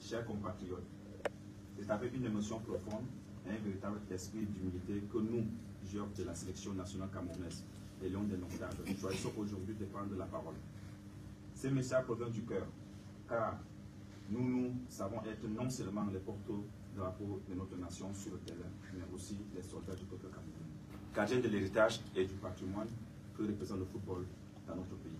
chers compatriotes, c'est avec une émotion profonde et un véritable esprit d'humilité que nous, joueurs de la sélection nationale camerounaise et Lions des Noctages, nous choisissons aujourd'hui de prendre la parole. Ces messages proviennent du cœur, car nous savons être non seulement les porte-drapeaux de notre nation sur le terrain, mais aussi les soldats du peuple camerounais, gardiens de l'héritage et du patrimoine que représente le football dans notre pays.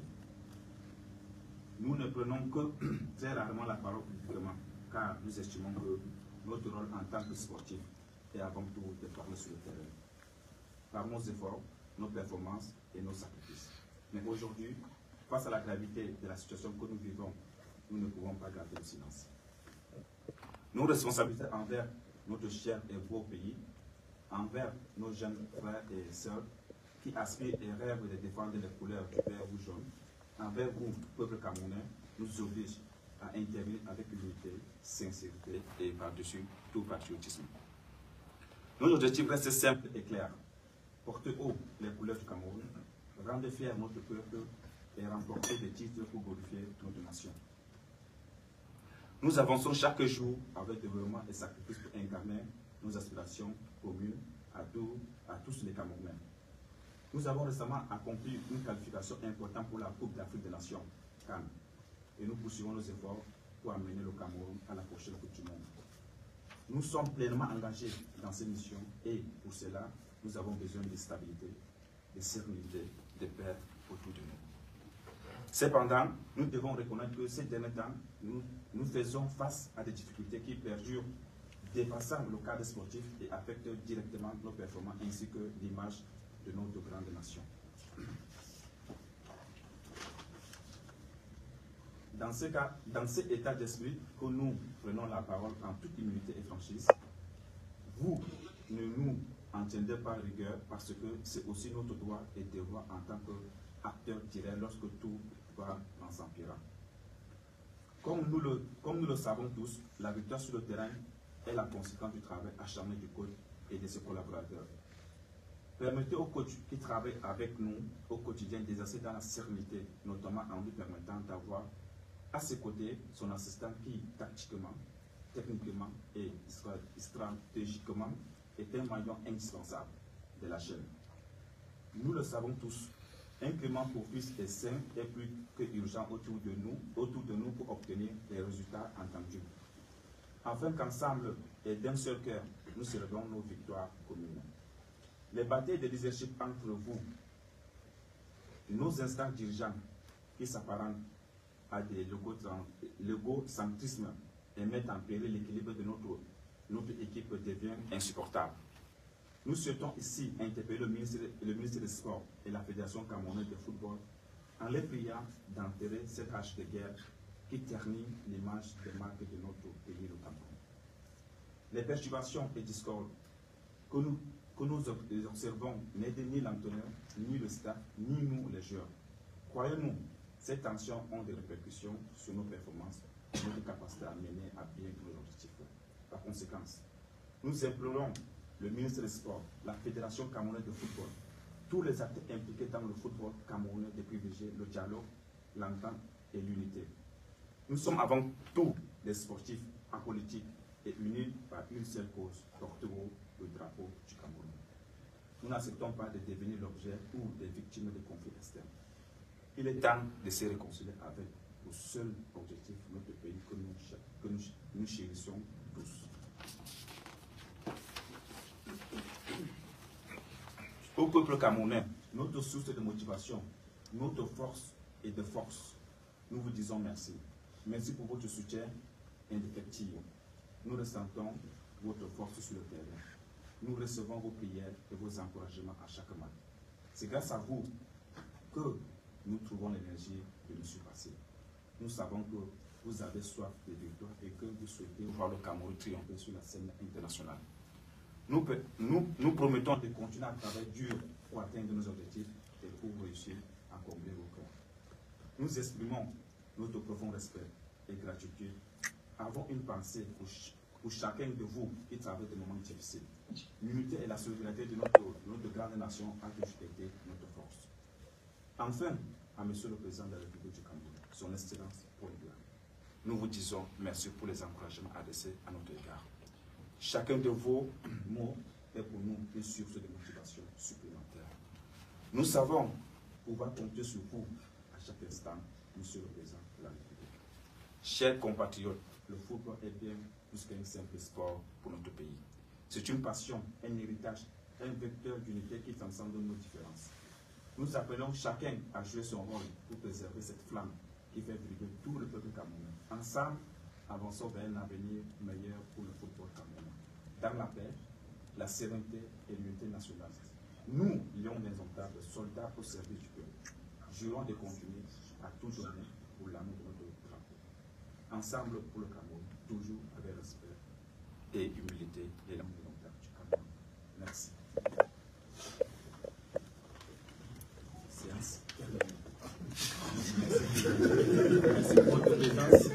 Nous ne prenons que très rarement la parole publiquement, car nous estimons que notre rôle en tant que sportif est avant tout de parler sur le terrain, par nos efforts, nos performances et nos sacrifices. Mais aujourd'hui, face à la gravité de la situation que nous vivons, nous ne pouvons pas garder le silence. Nos responsabilités envers notre cher et beau pays, envers nos jeunes frères et sœurs qui aspirent et rêvent de défendre les couleurs du vert ou jaune, envers vous, peuple camerounais, nous obligent à intervenir avec unité, sincérité et par-dessus tout patriotisme. Nos objectifs restent simples et clairs. Porter haut les couleurs du Cameroun, rendre fier notre peuple et remporter des titres pour glorifier notre nation. Nous avançons chaque jour avec développement et sacrifice pour incarner nos aspirations communes à tous les Camerounais. Nous avons récemment accompli une qualification importante pour la Coupe d'Afrique des Nations, CAN, et nous poursuivons nos efforts pour amener le Cameroun à la prochaine Coupe du Monde. Nous sommes pleinement engagés dans ces missions et pour cela, nous avons besoin de stabilité, de sérénité, de paix autour de nous. Cependant, nous devons reconnaître que ces derniers temps, nous faisons face à des difficultés qui perdurent, dépassant le cadre sportif et affectent directement nos performances ainsi que l'image de notre grande nation. Dans cet état d'esprit que nous prenons la parole en toute humilité et franchise, vous ne nous en tiendrez pas rigueur parce que c'est aussi notre droit et devoir en tant qu'acteur direct lorsque tout va en s'empirant. Comme nous le savons tous, la victoire sur le terrain est la conséquence du travail acharné du coach et de ses collaborateurs. Permettez aux coachs qui travaillent avec nous au quotidien d'exercer dans la sérénité, notamment en lui permettant d'avoir à ses côtés son assistant qui, tactiquement, techniquement et stratégiquement, est un maillon indispensable de la chaîne. Nous le savons tous, un climat propice et sain est plus que urgent autour de nous pour obtenir les résultats entendus. Afin qu'ensemble et d'un seul cœur, nous célébrons nos victoires communes. Les batailles de leadership entre vous, nos instants dirigeants qui s'apparentent à des l'égocentrisme et mettent en péril l'équilibre de notre équipe devient insupportable. Nous souhaitons ici interpeller le ministre des Sports et la Fédération camerounaise de football en les priant d'enterrer cette hache de guerre qui ternit l'image des marques de notre pays, le Cameroun. Les perturbations et discordes que nous observons n'aident ni l'entraîneur, ni le staff, ni nous les joueurs. Croyez-nous, ces tensions ont des répercussions sur nos performances et notre capacité à mener à bien nos objectifs. Par conséquent, nous implorons le ministre des Sports, la Fédération camerounaise de football, tous les acteurs impliqués dans le football camerounais de privilégier le dialogue, l'entente et l'unité. Nous sommes avant tout des sportifs apolitiques et unis par une seule cause, porter haut le drapeau du Cameroun. Nous n'acceptons pas de devenir l'objet ou des victimes de conflits externes. Il est temps de se réconcilier avec le seul objectif de notre pays que nous chérissons tous. Au peuple camerounais, notre source de motivation, notre force et de force, nous vous disons merci. Merci pour votre soutien indéfectible. Nous ressentons votre force sur le terrain. Nous recevons vos prières et vos encouragements à chaque match. C'est grâce à vous que nous trouvons l'énergie de nous surpasser. Nous savons que vous avez soif de victoire et que vous souhaitez voir le Cameroun triompher sur la scène internationale. Nous promettons de continuer à travailler dur pour atteindre nos objectifs et pour réussir à combler vos cœurs. Nous exprimons notre profond respect et gratitude. Avons une pensée pour chacun de vous qui traverse des moments difficiles. L'unité et la solidarité de notre grande nation a toujours été notre force. Enfin, à Monsieur le Président de la République du Cameroun, son Excellence Paul Biya, nous vous disons merci pour les encouragements adressés à notre égard. Chacun de vos mots est pour nous une source de motivation supplémentaire. Nous savons pouvoir compter sur vous à chaque instant, Monsieur le Président de la République. Chers compatriotes, le football est bien plus qu'un simple sport pour notre pays. C'est une passion, un héritage, un vecteur d'unité qui transcende nos différences. Nous appelons chacun à jouer son rôle pour préserver cette flamme qui fait vibrer tout le peuple camerounais. Ensemble, avançons vers un avenir meilleur pour le football camerounais. Dans la paix, la sérénité et l'unité nationale. Nous, lions indomptables, soldats au service du peuple, jurons de continuer à tout donner pour l'amour de notre drapeau. Ensemble pour le Cameroun, toujours avec respect et humilité et l'amour indomptable du Cameroun. Merci. Séance terminée. Merci pour votre présence.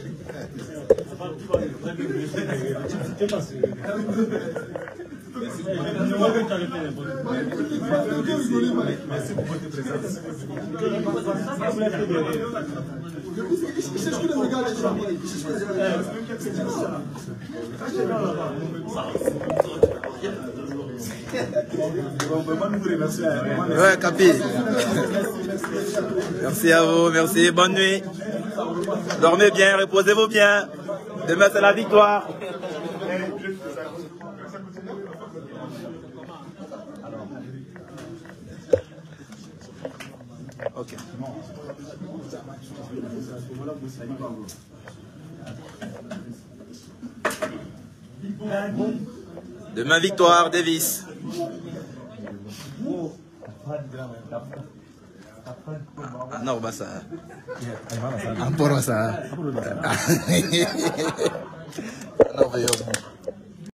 Merci pour votre présence. Ouais, Capi. Merci à vous, merci, bonne nuit. Dormez bien, reposez-vous bien. Demain, c'est la victoire. Ok. Demain, victoire, Davis. Ah non, bah ça. Un peu ça. Non,